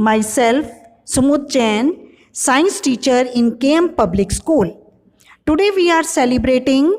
Myself, Sumut Jain, science teacher in KM Public School. Today we are celebrating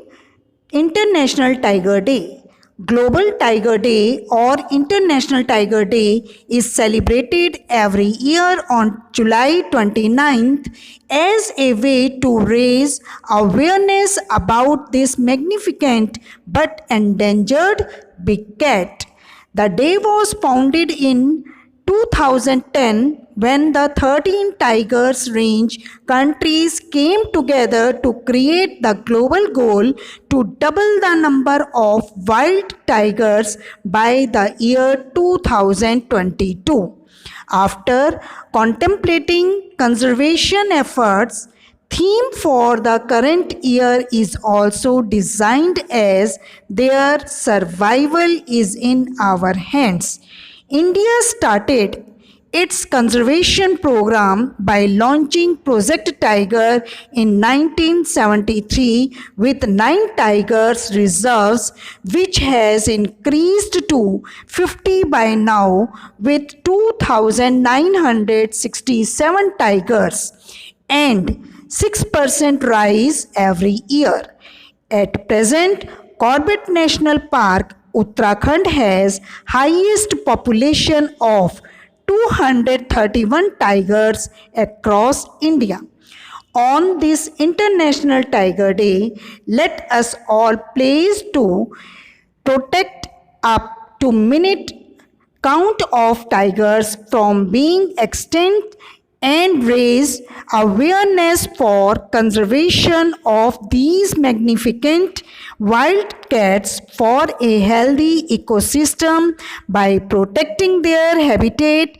International Tiger Day. Global Tiger Day or International Tiger Day is celebrated every year on July 29th as a way to raise awareness about this magnificent but endangered big cat. The day was founded in 2010 when the 13 Tigers Range countries came together to create the global goal to double the number of wild tigers by the year 2022. After contemplating conservation efforts, theme for the current year is also designed as their survival is in our hands. India started its conservation program by launching Project Tiger in 1973 with 9 tigers reserves, which has increased to 50 by now with 2,967 tigers and 6% rise every year. At present, Corbett National Park, Uttarakhand has highest population of 231 tigers across India. On this International Tiger Day, let us all pledge to protect up to minute count of tigers from being extinct and raise awareness for conservation of these magnificent wild cats for a healthy ecosystem by protecting their habitat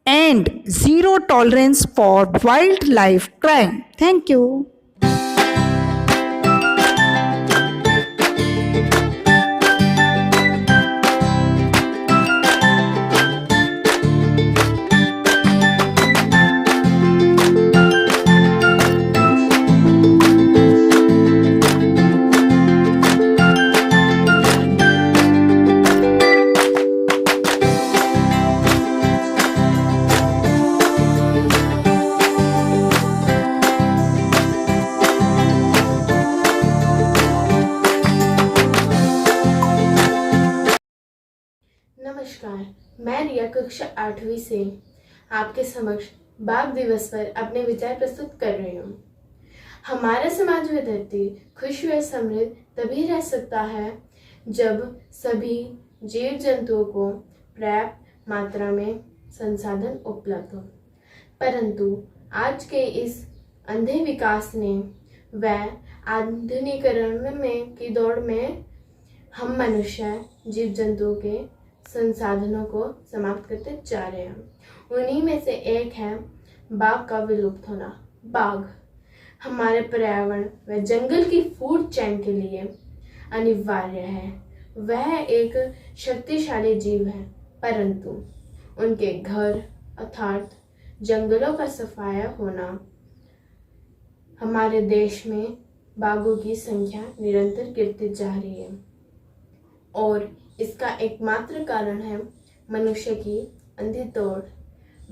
and zero tolerance for wildlife crime. Thank you. नमस्कार, मैं रिया कक्षा 8वीं से आपके समक्ष बाघ दिवस पर अपने विचार प्रस्तुत कर रही हूँ। हमारा समाज व धरती खुश व समृद्ध तभी रह सकता है जब सभी जीव जंतुओं को पर्याप्त मात्रा में संसाधन उपलब्ध हो। परंतु आज के इस अंधे विकास ने व आधुनिकीकरण में की दौड़ में हम मनुष्य जीव जंतुओं के संसाधनों को समाप्त करते जा रहे हैं। उन्हीं में से एक है बाघ का विलुप्त होना। बाघ हमारे पर्यावरण व जंगल की फूड चेन के लिए अनिवार्य है। वह एक शक्तिशाली जीव है, परंतु उनके घर अर्थात जंगलों का सफाया होना हमारे देश में बाघों की संख्या निरंतर गिरती जा रही है और इसका एकमात्र कारण है मनुष्य की अंधी दौड़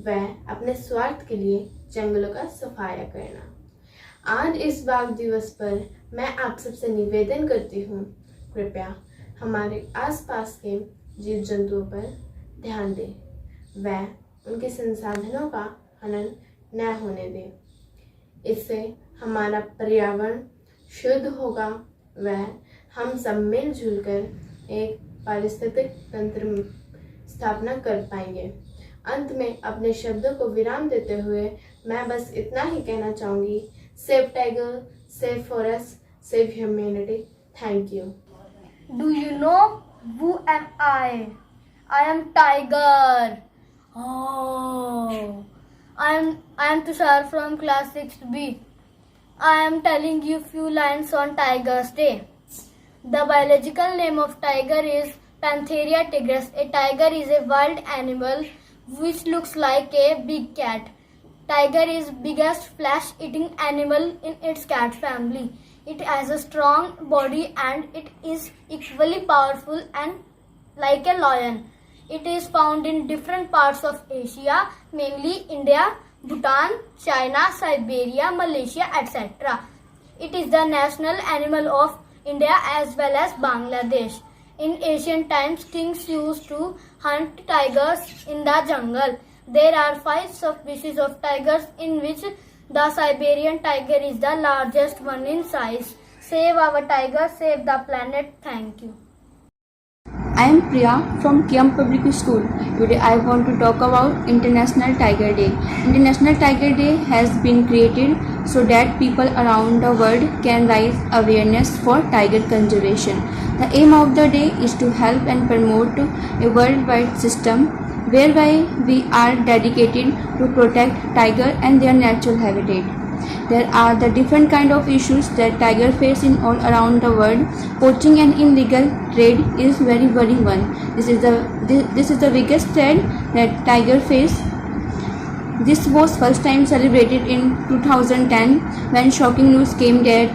व अपने स्वार्थ के लिए जंगलों का सफाया करना। आज इस बाघ दिवस पर मैं आप सबसे निवेदन करती हूँ, कृपया हमारे आसपास के जीव जंतुओं पर ध्यान दें व उनके संसाधनों का हनन न होने दें। इससे हमारा पर्यावरण शुद्ध होगा व हम सब मिलजुल कर एक पारिस्थितिक तंत्र स्थापना कर पाएंगे। अंत में अपने शब्दों को विराम देते हुए मैं बस इतना ही कहना चाहूँगी, save tiger, save forest, save humanity. Thank you. Do you know who am I? I am Tiger. Oh, I am Tushar from class 6B. I am telling you few lines on Tiger's Day. The biological name of tiger is Panthera tigris. A tiger is a wild animal which looks like a big cat. Tiger is biggest flesh-eating animal in its cat family. It has a strong body and it is equally powerful and like a lion. It is found in different parts of Asia, namely India, Bhutan, China, Siberia, Malaysia, etc. It is the national animal of India as well as Bangladesh. In ancient times, kings used to hunt tigers in the jungle. There are 5 subspecies of tigers, in which the Siberian tiger is the largest one in size. Save our tiger, save the planet. Thank you. I am Priya from Kiam Public School. Today I want to talk about International Tiger Day. International Tiger Day has been created so that people around the world can raise awareness for tiger conservation. The aim of the day is to help and promote a worldwide system whereby we are dedicated to protect tiger and their natural habitat. There are the different kind of issues that tiger face in all around the world. Poaching and illegal trade is very worrying one. This is the biggest threat that tiger face. This was first time celebrated in 2010 when shocking news came that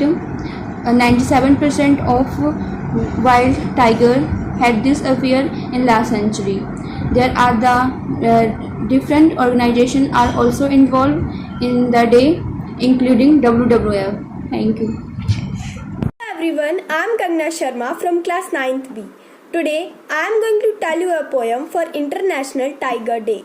97% of wild tiger had disappeared in last century. There are the different organizations are also involved in the day, including WWF. Thank you. Hello everyone, I am Kangna Sharma from class 9th B. Today I am going to tell you a poem for International Tiger Day.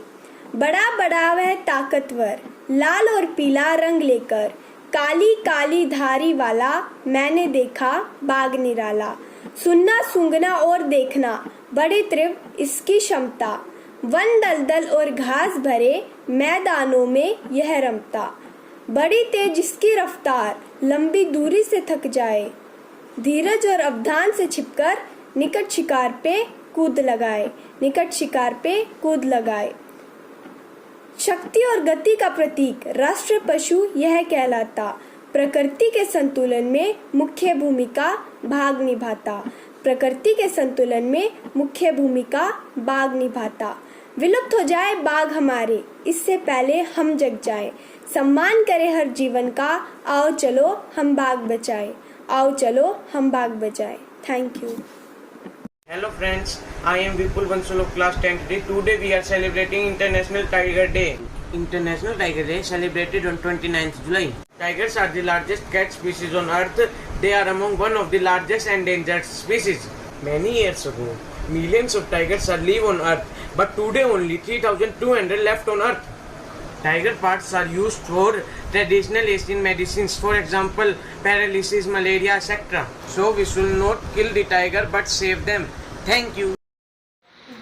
बड़ा बड़ा वह ताकतवर, लाल और पीला रंग लेकर, काली काली धारी वाला मैंने देखा बाघ निराला. सुनना सूंघना और देखना बड़ी तीव्र इसकी क्षमता, वन दलदल और घास भरे मैदानों में यह रमता. बड़ी तेज इसकी रफ्तार, लंबी दूरी से थक जाए, धीरज और अवधान से छिपकर निकट शिकार पे कूद लगाए. शक्ति और गति का प्रतीक राष्ट्रीय पशु यह कहलाता, प्रकृति के संतुलन में मुख्य भूमिका बाघ निभाता. विलुप्त हो जाए बाघ हमारे, इससे पहले हम जग जाए. सम्मान करे हर जीवन का, आओ चलो हम बाघ बचाए. Thank you. Hello friends, I am Vipul Bansal of class 10th D. Today we are celebrating International Tiger Day. International Tiger Day celebrated on 29th July. Tigers are the largest cat species on earth. They are among one of the largest endangered species. Many years ago, millions of tigers are live on earth, but today only 3,200 left on earth. Tiger parts are used for traditional Asian medicines, for example, paralysis, malaria, etc. So we should not kill the tiger but save them. Thank you.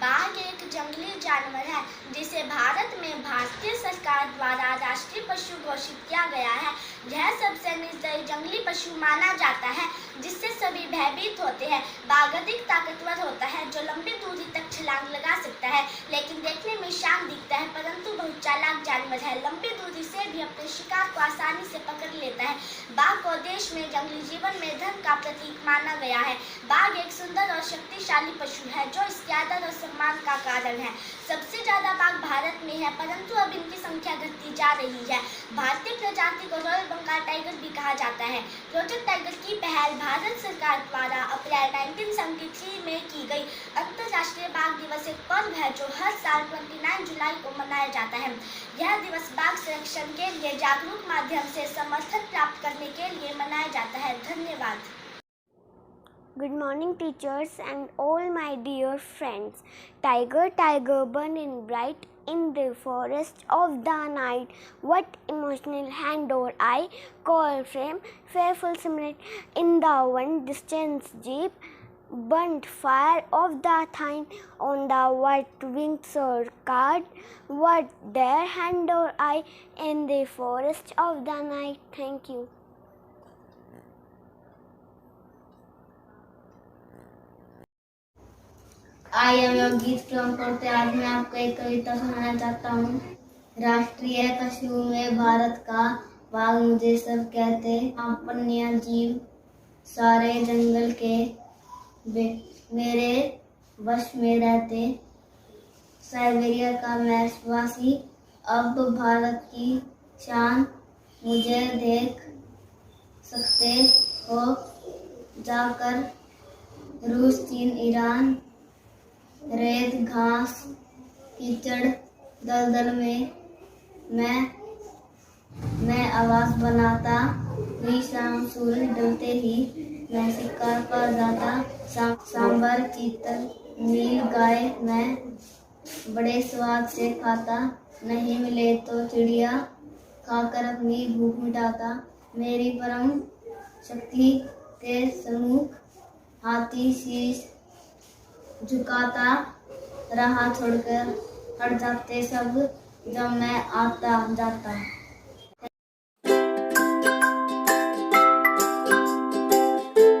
बाघ एक जंगली जानवर है जिसे भारत में भारतीय सरकार द्वारा राष्ट्रीय पशु घोषित किया गया है. यह सबसे निर्दयी जंगली पशु माना जाता है जिससे सभी भयभीत होते हैं. बाघ अधिक ताकतवर होता है जो लंबी दूरी तक छलांग लगा सकता है, लेकिन देखने में शांत दिखता है परंतु बहुत चालाक जानवर है. लंबी दूरी से भी अपने शिकार को आसानी से पकड़ लेता है. बाघ को देश में जंगली जीवन में धन का प्रतीक माना गया है. बाघ एक सुंदर और शक्तिशाली पशु है जो इसके आदर और सम्मान का कारण है. सबसे ज्यादा बाघ भारत में है परंतु अब इनकी संख्या घटती जा रही है. भारतीय प्रजाति को रॉयल बंगाल टाइगर भी कहा जाता है. प्रोजेक्ट टाइगर की पहल भारत सरकार द्वारा अप्रैल 1973 में की गई. अंतर्राष्ट्रीय बाघ दिवस एक पर्व है जो हर साल 29 जुलाई को मनाया जाता है. यह दिवस बाघ संरक्षण के लिए जागरूक माध्यम से समर्थन प्राप्त करने के लिए मनाया जाता है. धन्यवाद. Good morning teachers and all my dear friends. Tiger, tiger, burning bright in the forest of the night. What emotional hand or eye call frame, fearful simulate in the one distance jeep. Burnt fire of the thine on the white winged sword. What their hand or eye in the forest of the night. Thank you. I am Yogit from पढ़ते. आज मैं आपको एक कविता सुनाना चाहता हूँ. राष्ट्रीय पशु में भारत का बाघ मुझे सब कहते, अपन्य जीव सारे जंगल के मेरे वश में रहते. साइबेरिया का महसवासी अब भारत की शान, मुझे देख सकते हो जाकर रूस, चीन, ईरान. रेत घास कीचड़ दलदल में मैं आवाज बनाता, हुई शाम सूरज ढलते ही मैं शिकार पर जाता, सांबर चीतल नील गाय मैं बड़े स्वाद से खाता, नहीं मिले तो चिड़िया खाकर अपनी भूख मिटाता, मेरी परम शक्ति के सम्मुख हाथी शीश झुकाता, राह छोड़कर हट जाते सब जब मैं आता जाता।